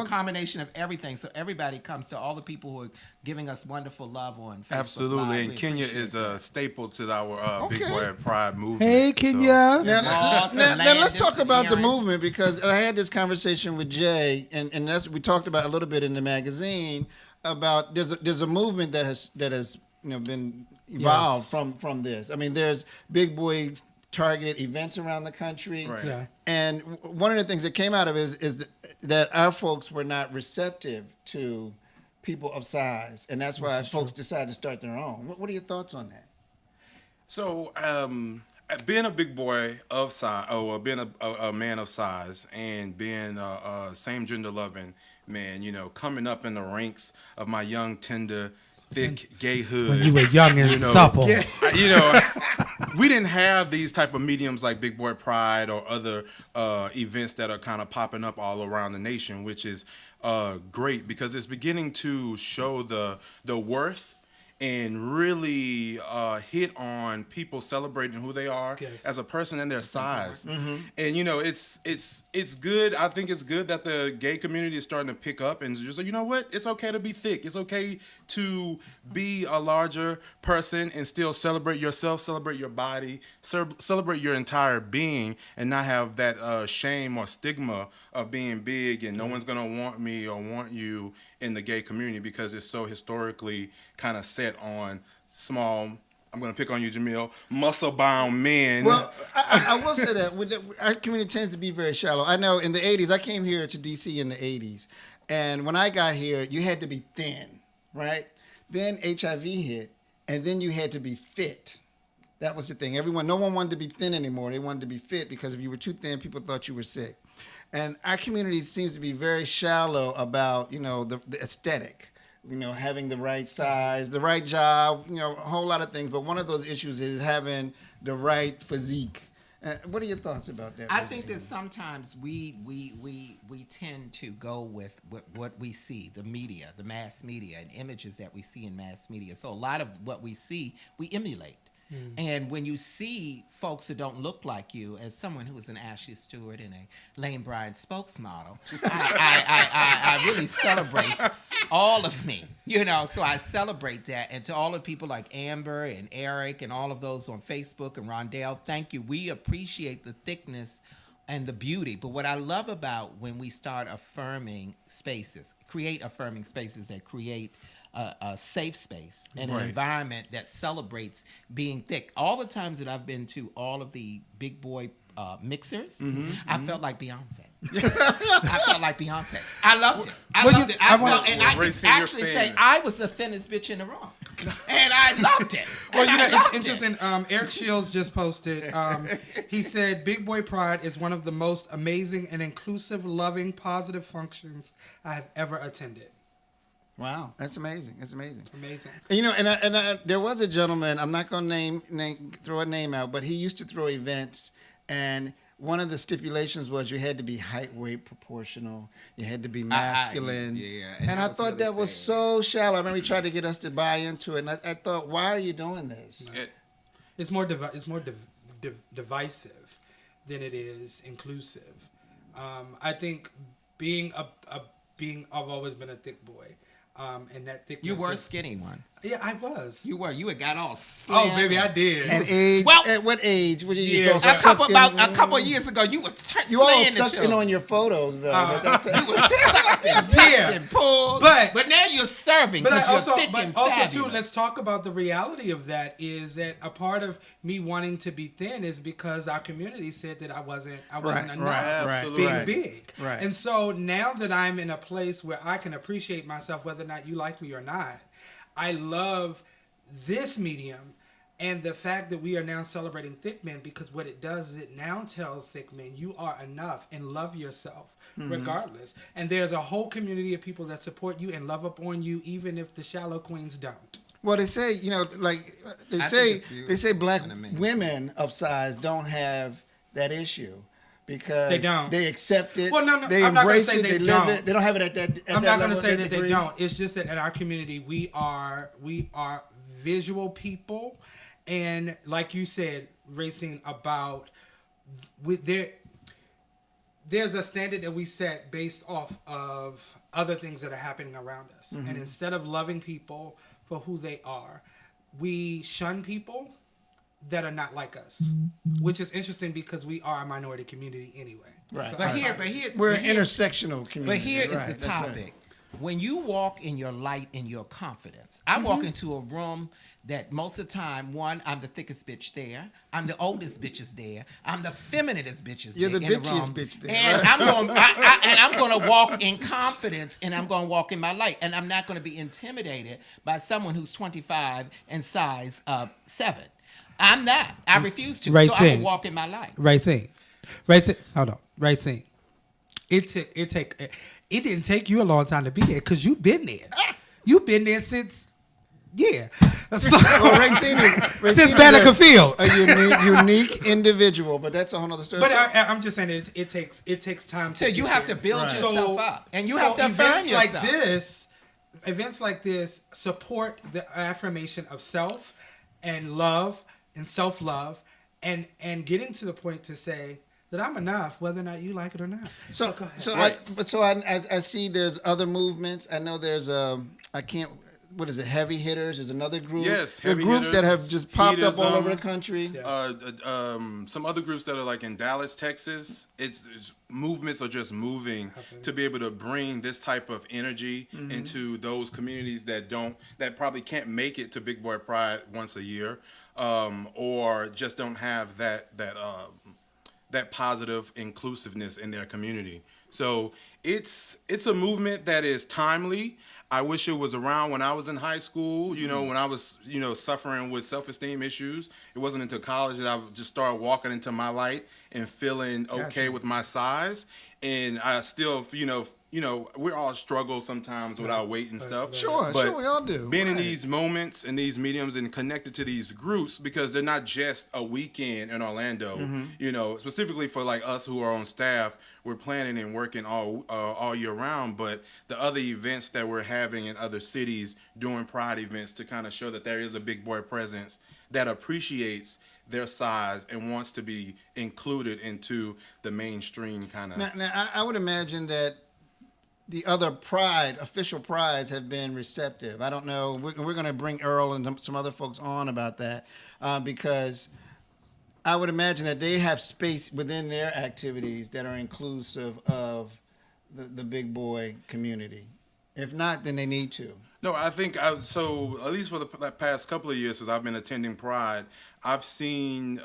combination of everything. So everybody comes to all the people who are giving us wonderful love on Facebook absolutely, Live. and We Kenya appreciate is that. a staple to our Big Okay. Boy Pride movement. Hey, So- Kenya. Ross Now and let's Landis talk and about the Aaron. movement because I had this conversation with Jay, and that's we talked about a little bit in the magazine about there's a movement that has been evolved from this. I mean, there's big boys targeted events around the country, Right. Yeah. and one of the things that came out of it is that our folks were not receptive to people of size, and that's why folks decided to start their own. What are your thoughts on that? So, being a big boy of size, or being a man of size, and being a same gender loving man, coming up in the ranks of my young, tender, thick, gay hood. When you were young and supple. We didn't have these type of mediums like Big Boy Pride or other events that are kind of popping up all around the nation, which is great because it's beginning to show the worth and really hit on people celebrating who they are as a person and their size. And you know, it's good. I think it's good that the gay community is starting to pick up and just say, you know what, it's okay to be thick. It's okay to be a larger person and still celebrate yourself, celebrate your body, celebrate your entire being, and not have that shame or stigma of being big and no one's gonna want me or want you in the gay community because it's so historically kind of set on small, I'm going to pick on you, Jamil, muscle-bound men. Well, I will say that our community tends to be very shallow. I know in the 80s, I came here to D.C. in the 80s, and when I got here, you had to be thin, right? Then HIV hit, and then you had to be fit. That was the thing. No one wanted to be thin anymore. They wanted to be fit because if you were too thin, people thought you were sick. And our community seems to be very shallow about, you know, the aesthetic, you know, having the right size, the right job, you know, a whole lot of things. But one of those issues is having the right physique. What are your thoughts about that? I think that sometimes we tend to go with what we see, the media, the mass media, and images that we see in mass media. So a lot of what we see, we emulate. And when you see folks who don't look like you, as someone who is an Ashley Stewart and a Lane Bryant spokesmodel, I really celebrate all of me, you know, so I celebrate that. And to all the people like Amber and Eric and all of those on Facebook and Rondell, thank you. We appreciate the thickness and the beauty. But what I love about when we start affirming spaces, create affirming spaces that create a safe space and an environment that celebrates being thick. All the times that I've been to all of the big boy mixers, I felt like Beyonce. I felt like Beyonce. I loved it. I loved it. I can actually say I was the thinnest bitch in the room. And I loved it. Well, you know, it's interesting. Eric Shields just posted. He said, "Big Boy Pride is one of the most amazing and inclusive, loving, positive functions I have ever attended." Wow, that's amazing. That's amazing. Amazing. You know, and there was a gentleman. I'm not going to throw a name out, but he used to throw events, and one of the stipulations was you had to be height, weight, proportional. You had to be masculine. And I thought that was so shallow. I remember he tried to get us to buy into it, and I thought, why are you doing this? It's more divisive than it is inclusive. I think I've always been a thick boy. And that thickness. You were a skinny one. Yeah, I was. You were. You had got all slim. Oh, baby, I did. At age? Well, at what age? Were you yeah, a couple of years ago, you were you all sucked in on your photos, though. But that's you were sucked and pulled. But now you're serving because you're thick and fabulous. Too, let's talk about the reality of that. Is that a part of me wanting to be thin is because our community said that I wasn't enough being big. Right. And so now that I'm in a place where I can appreciate myself, whether or not you like me or not, I love this medium and the fact that we are now celebrating thick men, because what it does is it now tells thick men you are enough and love yourself regardless. And there's a whole community of people that support you and love up on you, even if the shallow queens don't. Well, they say, you know, like they say black women of size don't have that issue. Because they accept it, they embrace it, they live it. They don't have it at that. I'm not going to say that they don't. It's just that in our community, we are visual people, and like you said, Racine, about there's a standard that we set based off of other things that are happening around us, and instead of loving people for who they are, we shun people that are not like us, which is interesting because we are a minority community anyway. Right. So we're an intersectional community. But here is the topic. Right. When you walk in your light and your confidence, I walk into a room that most of the time, one, I'm the thickest bitch there. I'm the oldest bitches there. I'm the femininist bitches You're there. You're the bitchiest bitch there. And I'm going to walk in confidence, and I'm going to walk in my light. And I'm not going to be intimidated by someone who's 25 and size 7. I'm not. I refuse to. Right, so I'm going to walk in my life. Racine. Hold on. Racine. It didn't take you a long time to be there because you've been there. You've been there since, So, well, Racine since Banneker Field. A unique individual, but that's a whole other story. But I'm just saying it takes time. So you have to build yourself up. And you have to affirm yourself. Like this, events like this support the affirmation of self and love and self-love and getting to the point to say that I'm enough, whether or not you like it or not. So, go ahead. I see there's other movements. I know there's what is it? Heavy Hitters. There's another group. Yes, there are Heavy groups that Hitters, have just popped up all Heatism, over the country. Some other groups that are like in Dallas, Texas. It's movements are just moving to be able to bring this type of energy into those communities that probably can't make it to Big Boy Pride once a year, or just don't have that positive inclusiveness in their community. So it's a movement that is timely. I wish it was around when I was in high school, when I was, suffering with self-esteem issues. It wasn't until college that I just started walking into my light and feeling okay with my size. And I still, we all struggle sometimes with our weight and stuff. Sure, we all do. Being in these moments and these mediums and connected to these groups, because they're not just a weekend in Orlando, specifically for like us who are on staff, we're planning and working all year round. But the other events that we're having in other cities doing Pride events to kind of show that there is a big boy presence that appreciates their size and wants to be included into the mainstream kind of. Now, I would imagine that the other official prides have been receptive. I don't know. We're going to bring Earl and some other folks on about that because I would imagine that they have space within their activities that are inclusive of the big boy community. If not, then they need to. No, I think so. At least for the past couple of years, since I've been attending Pride, I've seen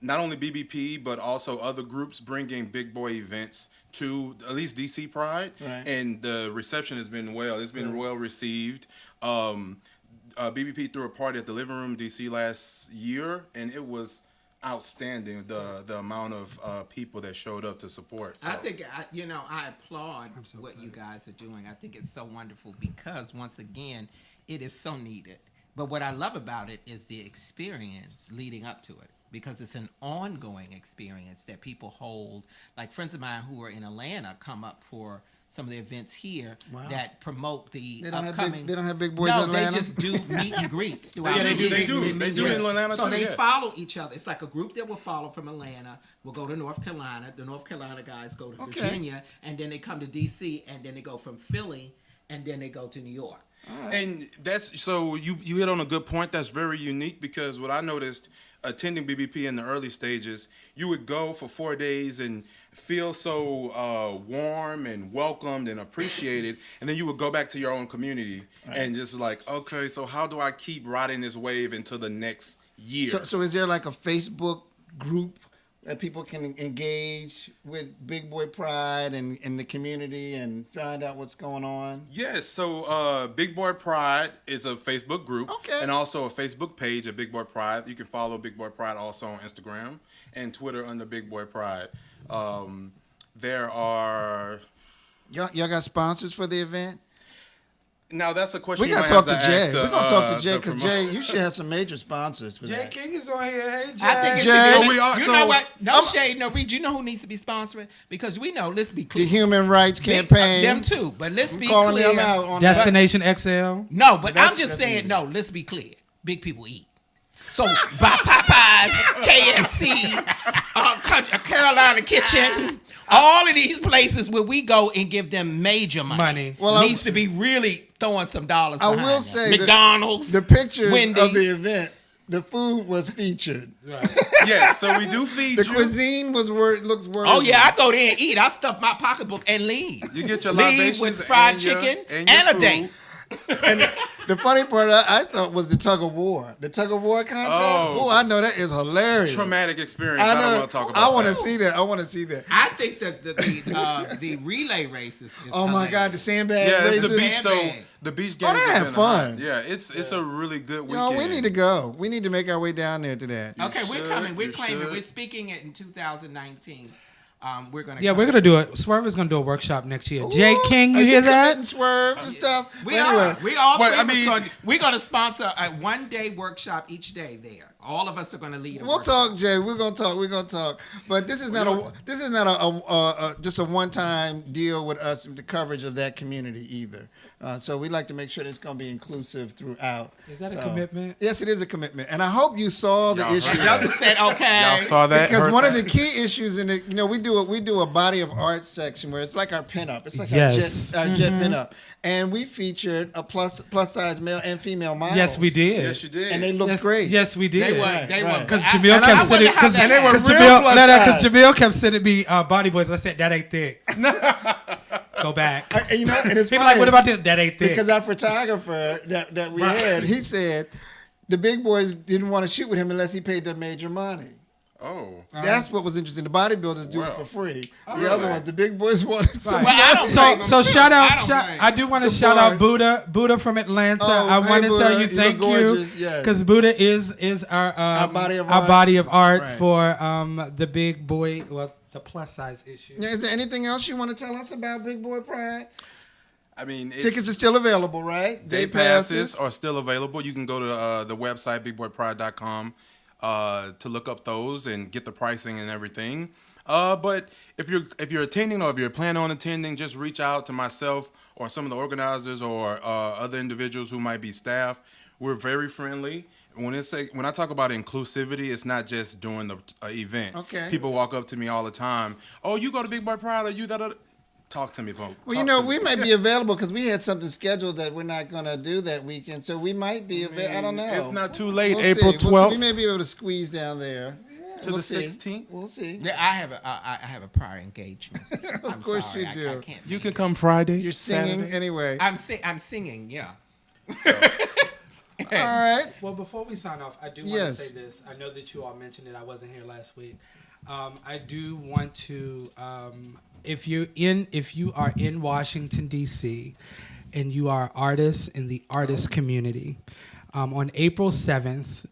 not only BBP but also other groups bringing big boy events to at least DC Pride, and the reception has been well. It's been well received. BBP threw a party at the Living Room DC last year, and it was outstanding, the amount of people that showed up to support. So. I think I applaud what you guys are doing. I think it's so wonderful because once again it is so needed. But what I love about it is the experience leading up to it, because it's an ongoing experience that people hold. Like friends of mine who are in Atlanta come up for some of the events here that promote the upcoming. They don't have big boys in Atlanta? No, they just do meet and greets throughout Yeah, the year. they do in Atlanta so too. they follow each other. It's like a group that will follow from Atlanta, will go to North Carolina. The North Carolina guys go to Virginia, and then they come to DC, and then they go from Philly, and then they go to New York. And that's so you hit on a good point. That's very unique, because what I noticed attending BBP in the early stages, you would go for 4 days and feel so warm and welcomed and appreciated, and then you would go back to your own community and just like, okay, so how do I keep riding this wave into the next year? So is there like a Facebook group that people can engage with Big Boy Pride and in the community and find out what's going on? Yes, so Big Boy Pride is a Facebook group, and also a Facebook page at Big Boy Pride. You can follow Big Boy Pride also on Instagram and Twitter under Big Boy Pride. There are... Y'all got sponsors for the event? Now that's a question we gotta you talk to might have Jay. ask We're gonna talk to Jay, because Jay, you should have some major sponsors for Jay that. King is on here. Hey, Jay. I think it Jay. should be. We are- You so- know what? No shade, no read. You know who needs to be sponsoring? Because we know. Let's be The clear. Human Rights Campaign. Them too, but let's be calling clear. them out on Destination XL. No, but That's- I'm just that's saying. easy. No, let's be clear. Big people eat. So by Popeyes, KFC, Carolina Kitchen, all of these places where we go and give them major money. Well, needs to be really throwing some dollars. I behind will them. say McDonald's, the pictures Wendy's. of the event, the food was featured. Yes, so we do feed The you. cuisine looks worthy. Oh yeah, I go there and eat. I stuff my pocketbook and leave. You get your leave libations with fried and your- chicken and your and a food. date. And the funny part I thought was the tug of war. The tug of war contest. Oh. Oh, I know that is hilarious. Traumatic experience. I I don't know. want to talk about I want to that. see that. I want to see that. I think that the relay races. Is Oh my hilarious. God, the sandbag Yeah, it's races. the beach. So Sandbag. the beach Oh, games. they have have been fun. hot. Yeah, it's a really good Yo, weekend. we need to go. We need to make our way down there to that. Okay, we're should, coming. We're you claiming. should. We're speaking it in 2019. We're gonna. Yeah, come. we're gonna do it. Swerve is gonna do a workshop next year. Jay Ooh, King, you is hear he that? committing Swerve and stuff. We But anyway, are. We all. Well, three I of us mean- gonna, we're gonna sponsor a 1-day workshop each day there. All of us are going to lead. We'll talk, Jay. We're gonna talk. But this is not just a one-time deal with us, the coverage of that community either. So we'd like to make sure that it's going to be inclusive throughout. Is that a commitment? Yes, it is a commitment, and I hope you saw the issue. Y'all just said okay. Y'all saw that? Because one of the key issues in it, we do a body of art section where it's like our pinup. It's like our jet pinup, and we featured a plus size male and female models. Yes, we did. Yes, you did. And they looked great. Yes, we did. They were. Because Jamil kept sending. Because Jamil kept sending me body boys. I said that ain't thick. Go back. And it's People like, what about this? That ain't thick. Because our photographer that we had, he said the big boys didn't want to shoot with him unless he paid them major money. Oh. That's what was interesting. The bodybuilders do it for free. The other ones, the big boys wanted some. So shout out. I do want to shout out Buddha from Atlanta. I want to tell you thank you because Buddha is our body of art for the big boy, the plus size issue. Yeah, is there anything else you want to tell us about Big Boy Pride? I mean, tickets are still available, right? Day passes are still available. You can go to the website bigboypride.com to look up those and get the pricing and everything. But if you're attending or if you're planning on attending, just reach out to myself or some of the organizers or other individuals who might be staff. We're very friendly. When I talk about inclusivity, it's not just during the event. Okay. People walk up to me all the time. Oh, you go to Big Boy Pride, or you that? Talk to me, Pope. Well, we might be available because we had something scheduled that we're not going to do that weekend. So we might be available. I don't know. It's not too late. We'll April 12th. We may be able to squeeze down there. To the 16th? We'll see. Yeah, I have a prior engagement. Of course you do. I can't you can come Friday. You're singing Saturday. Anyway. I'm singing, yeah. All right. Well, before we sign off, I do want to say this. I know that you all mentioned it. I wasn't here last week. I do want to, if you are in Washington D.C. and you are artists in the artist community, on April 7th,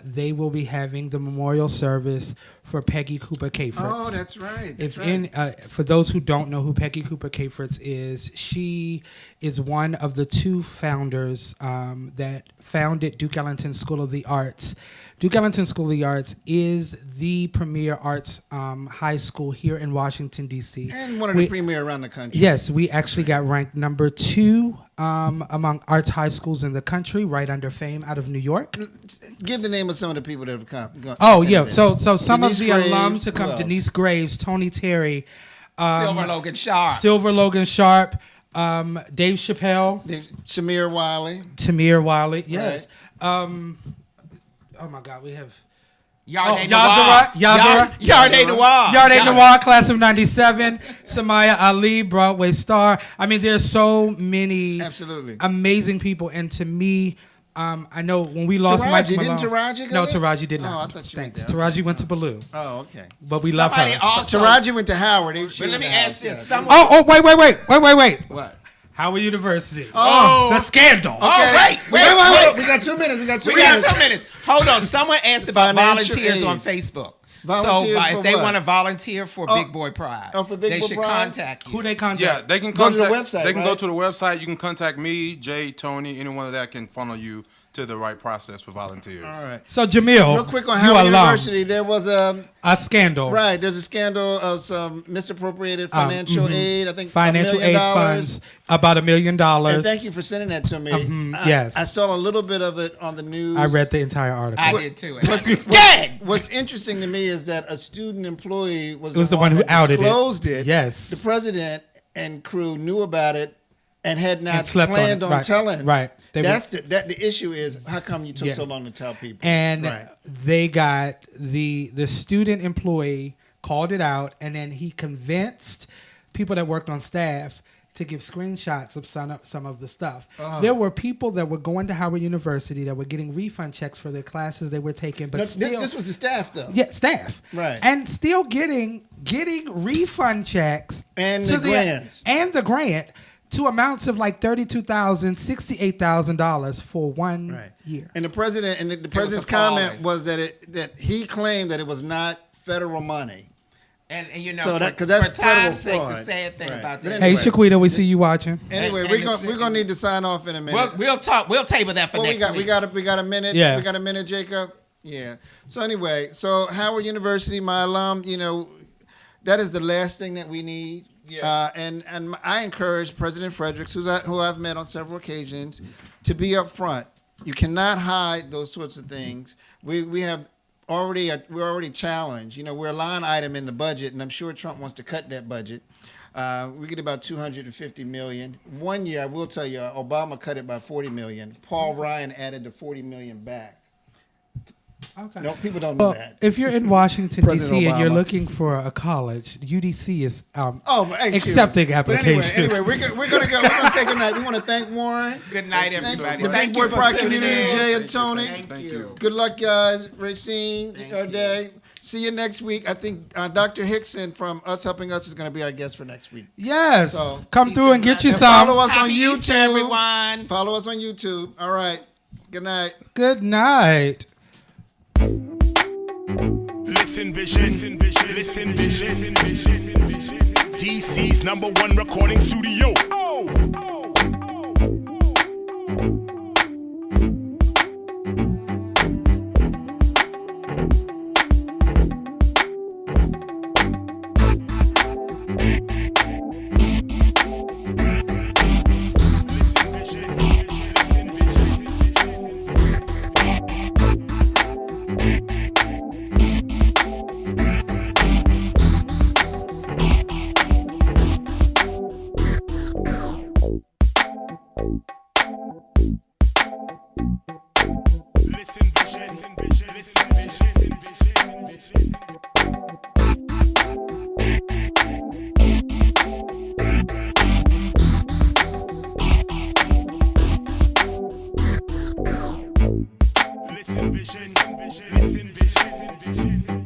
they will be having the memorial service for Peggy Cooper Cafritz. Oh, that's right. For those who don't know who Peggy Cooper Cafritz is, she is one of the two founders that founded Duke Ellington School of the Arts. Duke Ellington School of the Arts is the premier arts high school here in Washington, D.C. And one of the premier around the country. Yes, we actually got ranked number 2 among arts high schools in the country, right under Fame out of New York. Give the name of some of the people that have come. So some Denise of the Graves, alums to come: Denise Graves, Tony Terry, Silver Logan Sharp, Dave Chappelle, Tamir Wiley. Yes. Right. Oh my God, we have Yarde Noir, class of '97. Samaya Ali, Broadway star. I mean, there's so many amazing people, and to me, I know when we lost Mike Malone. Didn't Taraji go? No, Taraji did not. Oh, I thought she Thanks. went there. Taraji went to Ballou. Oh, okay. But we love her. Taraji went to Howard. But let me ask this. Wait. What? Howard University. Oh, the scandal. Okay. Oh, wait. We got 2 minutes. We got 2 minutes. Hold on. Someone asked about volunteers on Facebook. Volunteers so if they want to volunteer for Big Boy Pride, they should contact you. Who they contact? Yeah, they can go contact. to the website. They can go to the website. You can contact me, Jay, Tony, anyone of that can funnel you to the right process for volunteers. All right. So Jamil, real quick on Howard University, there was a scandal. Right, there's a scandal of some misappropriated financial aid. I think financial aid funds, about $1 million. And thank you for sending that to me. Yes, I saw a little bit of it on the news. I read the entire article. I did too. What's interesting to me is that a student employee was the one who outed it. Yes, the president and crew knew about it and had not planned on telling. Right. The issue is how come you took so long to tell people? And they got the student employee called it out, and then he convinced people that worked on staff to give screenshots of some of the stuff. There were people that were going to Howard University that were getting refund checks for their classes they were taking, but this was the staff though. Yeah, staff. Right. And still getting refund checks and the grants and the grant to amounts of like $32,000, $68,000 for 1 year. And the president's comment was that he claimed that it was not federal money. And you know, so for time's sake, the sad thing about that. Hey, Shaquita, we see you watching. Anyway, we're gonna need to sign off in a minute. We'll table that for next week. We got a minute. Yeah. We got a minute, Jacob. Yeah. So anyway, so Howard University, my alum, you know, that is the last thing that we need. Yeah. And I encourage President Fredericks, who I've met on several occasions, to be up front. You cannot hide those sorts of things. We're already challenged. You know, we're a line item in the budget, and I'm sure Trump wants to cut that budget. We get about $250 million. One year, I will tell you, Obama cut it by $40 million. Paul Ryan added the $40 million back. Okay. No, people don't know that. If you're in Washington, President D.C., and you're Obama. looking for a college, UDC is Hey, accepting cheers. But applications. anyway, we're gonna go. We're gonna say goodnight. We want to thank Warren. Good night, everybody. The Big Boy Pride community, Jay and Tony. Thank you. Good luck, guys. Racine, Day. See you next week. I think Dr. Hickson from Us Helping Us is going to be our guest for next week. Yes. So, come through and get you And some. follow us on Happy YouTube. Easter, everyone. Follow us on YouTube. All right. Good night. Good night. Listen vision, listen vision, DC's #1 recording studio. Listen vision, listen vision.